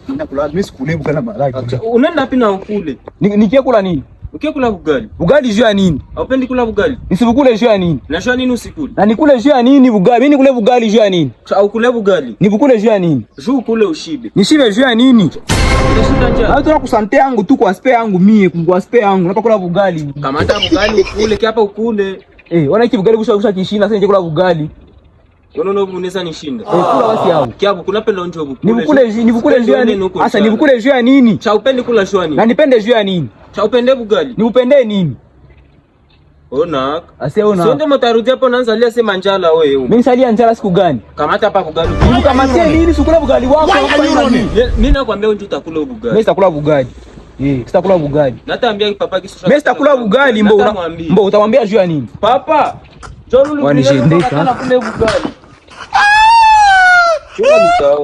Ninakula mimi sikule ugali na maharage. Unaenda wapi na ukule? Nikie kula nini? Ukie kula ugali. Ugali juu ya nini? Haupendi kula ugali? Nisibukule juu ya nini? Na juu ya nini usikule? Na nikule juu ya nini ugali? Mimi nikule ugali juu ya nini? Au kule ugali? Nibukule juu ya nini? Juu kule ushibe. Nishibe juu ya nini? Unashinda njaa. Na tuna kusante yangu tu kwa spare yangu mie, kwa spare yangu. Napa kula ugali. Kamata ugali ukule, hapa ukule. Wana hiki ugali kusha kishinda sasa nje kula ugali. Unaona unaweza nishinda. Kula basi hao. Kiabu kuna penda nje ukule. Nibukule juu ya nini? Sasa nibukule juu ya nini? Cha upendi kula juu ya nini? Na nipende juu ya nini? Cha upende ugali. Niupende nini? Ona. Asiona. Sio ndio mtarudi hapo naanza lia sema njala wewe. Mimi salia njala siku gani? Kamata hapa ugali. Kamatia nini sikula ugali wako? Mimi nakwambia unje utakula ugali. Mimi sitakula ugali. Sitakula ugali. Nataambia papa kisha. Mimi sitakula ugali mbo utamwambia juu ya nini? Papa. John ule wanishendeka na kule ugali. Chunga mitao.